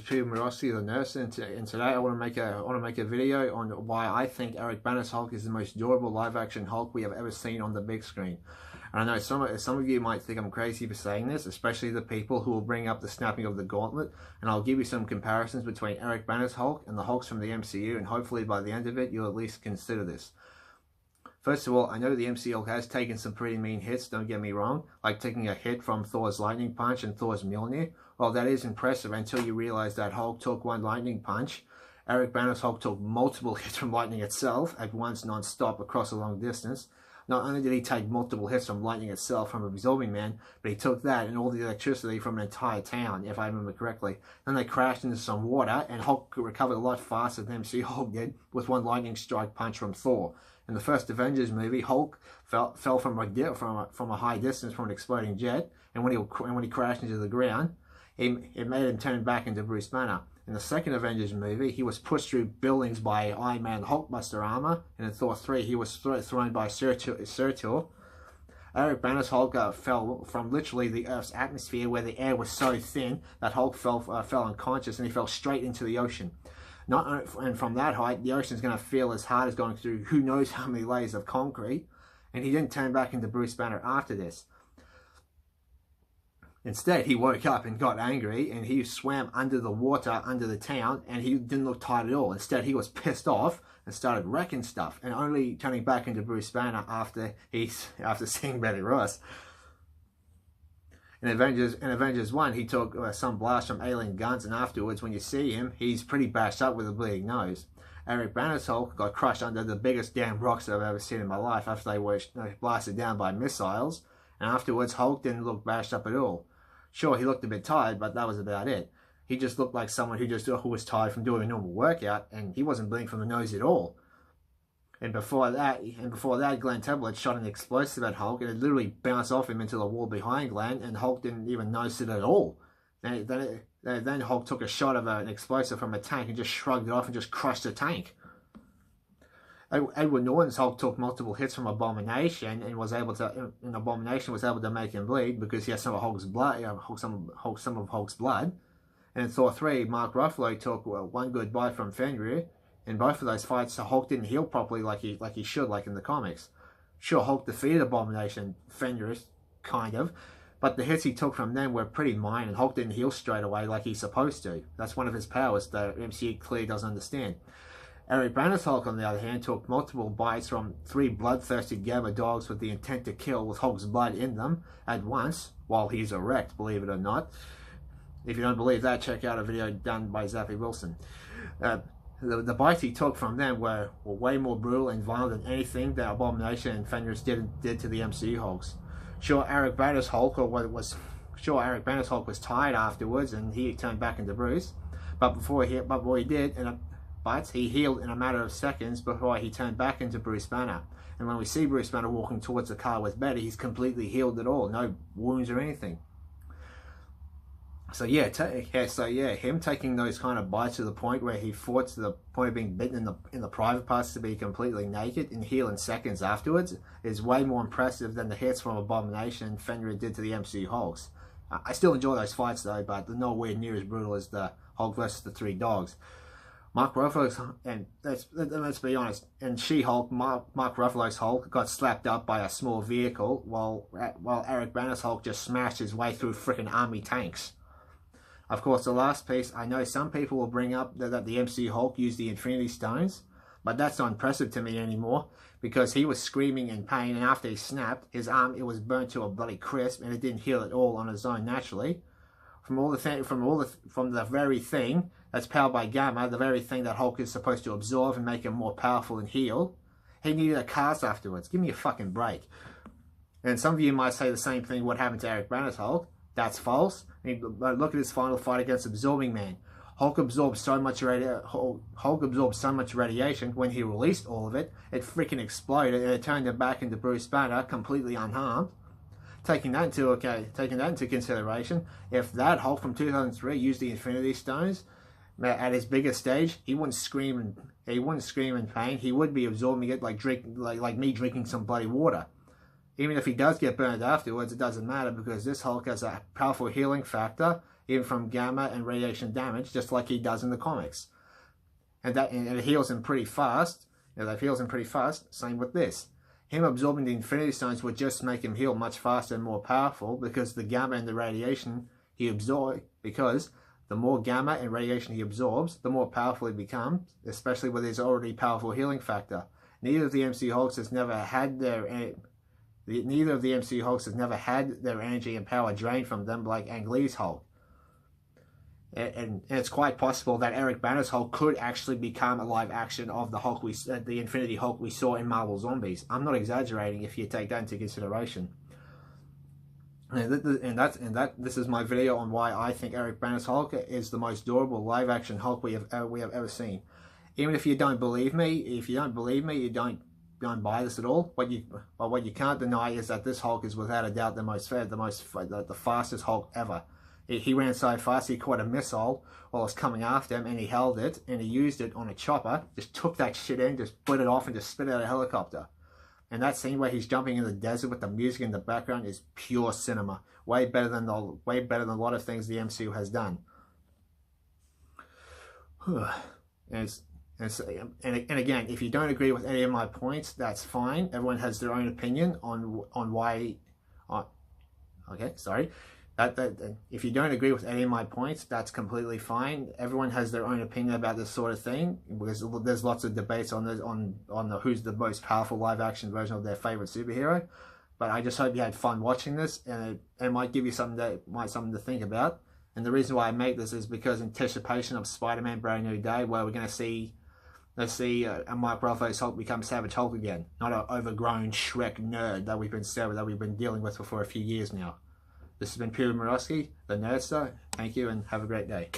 Peter Morosky, the nurse, and today I want to make a video on why I think Eric Banna's Hulk is the most durable live-action Hulk we have ever seen on the big screen. And I know some of you might think I'm crazy for saying this, especially the people who will bring up the snapping of the gauntlet, and I'll give you some comparisons between Eric Banna's Hulk and the Hulks from the MCU, and hopefully by the end of it you'll at least consider this. First of all, I know the MCU has taken some pretty mean hits, don't get me wrong, like taking a hit from Thor's lightning punch and Thor's Mjolnir. Well, that is impressive until you realize that Hulk took one lightning punch. Eric Banna's Hulk took multiple hits from lightning itself at once non-stop across a long distance. Not only did he take multiple hits from lightning itself from Absorbing Man, but he took that and all the electricity from an entire town, if I remember correctly. Then they crashed into some water, and Hulk recovered a lot faster than MC Hulk did with one lightning strike punch from Thor. In the first Avengers movie, Hulk fell from a high distance from an exploding jet, and when he crashed into the ground, it made him turn back into Bruce Banner. In the second Avengers movie, he was pushed through buildings by Iron Man Hulkbuster armor, and in Thor 3, he was thrown by Surtur. Eric Banner's Hulk fell from literally the Earth's atmosphere, where the air was so thin that Hulk fell unconscious, and he fell straight into the ocean. And from that height, the ocean's going to feel as hard as going through who knows how many layers of concrete, and he didn't turn back into Bruce Banner after this. Instead, he woke up and got angry, and he swam under the water, under the town, and he didn't look tired at all. Instead, he was pissed off and started wrecking stuff, and only turning back into Bruce Banner after seeing Betty Ross. In Avengers 1, he took some blast from alien guns, and afterwards, when you see him, he's pretty bashed up with a bleeding nose. Eric Banner's Hulk got crushed under the biggest damn rocks I've ever seen in my life after they were blasted down by missiles, and afterwards, Hulk didn't look bashed up at all. Sure, he looked a bit tired, but that was about it. He just looked like someone who was tired from doing a normal workout, and he wasn't bleeding from the nose at all. And before that, Glenn Tebler shot an explosive at Hulk, and it literally bounced off him into the wall behind Glenn, and Hulk didn't even notice it at all. Then Hulk took a shot of an explosive from a tank and just shrugged it off and just crushed the tank. Edward Norton's Hulk took multiple hits from Abomination, and Abomination was able to make him bleed because he had some of Hulk's blood. Some of Hulk's blood. And in Thor 3, Mark Ruffalo took one good bite from Fenrir. In both of those fights, the Hulk didn't heal properly like he should, like in the comics. Sure, Hulk defeated Abomination, Fenrir, kind of, but the hits he took from them were pretty minor, and Hulk didn't heal straight away like he's supposed to. That's one of his powers that MCU clearly doesn't understand. Eric Banner's Hulk, on the other hand, took multiple bites from 3 bloodthirsty Gamma dogs with the intent to kill with Hulk's blood in them at once, while he's erect, believe it or not. If you don't believe that, check out a video done by Zappy Wilson. The bites he took from them were way more brutal and violent than anything that Abomination and Fenris did to the MCU Hulks. Sure, Eric Banner's Hulk was tired afterwards, and he turned back into Bruce. But he healed in a matter of seconds before he turned back into Bruce Banner. And when we see Bruce Banner walking towards the car with Betty, he's completely healed at all, no wounds or anything. So him taking those kind of bites to the point where he fought to the point of being bitten in the private parts to be completely naked and heal in seconds afterwards is way more impressive than the hits from Abomination and Fenrir did to the MCU Hulks. I still enjoy those fights though, but they're nowhere near as brutal as the Hulk versus the 3 dogs. Mark Ruffalo's, and let's be honest, in She-Hulk, Mark Ruffalo's Hulk got slapped up by a small vehicle, while Eric Banner's Hulk just smashed his way through frickin' army tanks. Of course, the last piece, I know some people will bring up that the MCU Hulk used the Infinity Stones, but that's not impressive to me anymore, because he was screaming in pain, and after he snapped, his arm, it was burnt to a bloody crisp, and it didn't heal at all on its own naturally. From the very thing that's powered by Gamma, the very thing that Hulk is supposed to absorb and make him more powerful and heal, he needed a cast afterwards. Give me a fucking break. And some of you might say the same thing, what happened to Eric Banner's Hulk? That's false. Look at his final fight against Absorbing Man. Hulk absorbed so much radiation when he released all of it, it freaking exploded, and it turned him back into Bruce Banner completely unharmed. Taking that into consideration, if that Hulk from 2003 used the Infinity Stones at his biggest stage, he wouldn't scream in pain. He would be absorbing it like me drinking some bloody water. Even if he does get burned afterwards, it doesn't matter because this Hulk has a powerful healing factor, even from gamma and radiation damage, just like he does in the comics. And it heals him pretty fast. That heals him pretty fast. Same with this. Him absorbing the Infinity Stones would just make him heal much faster and more powerful, because the gamma and the radiation he absorbs, because the more gamma and radiation he absorbs, the more powerful he becomes, especially with his already powerful healing factor. Neither of the MCU Hulks has never had their energy and power drained from them like Ang Lee's Hulk. And it's quite possible that Eric Banner's Hulk could actually become a live action of the Hulk the Infinity Hulk we saw in Marvel Zombies. I'm not exaggerating if you take that into consideration. This is my video on why I think Eric Banner's Hulk is the most durable live action Hulk we have ever seen. Even if you don't believe me, you don't buy this at all. But what you can't deny is that this Hulk is without a doubt the fastest Hulk ever. He ran so fast he caught a missile while it was coming after him, and he held it and he used it on a chopper. Just took that shit in, just split it off, and just spit out a helicopter. And that scene where he's jumping in the desert with the music in the background is pure cinema. Way better than a lot of things the MCU has done. And again, if you don't agree with any of my points, that's fine. Everyone has their own opinion on why. Okay, sorry. If you don't agree with any of my points, that's completely fine. Everyone has their own opinion about this sort of thing, because there's lots of debates on who's the most powerful live action version of their favorite superhero. But I just hope you had fun watching this, and it might give you something to think about. And the reason why I make this is because anticipation of Spider-Man Brand New Day, where we're going to see a Mark Ruffalo's Hulk become Savage Hulk again, not an overgrown Shrek nerd that we've been dealing with for a few years now. This has been Peter Morosky, the Nerdster. Thank you and have a great day.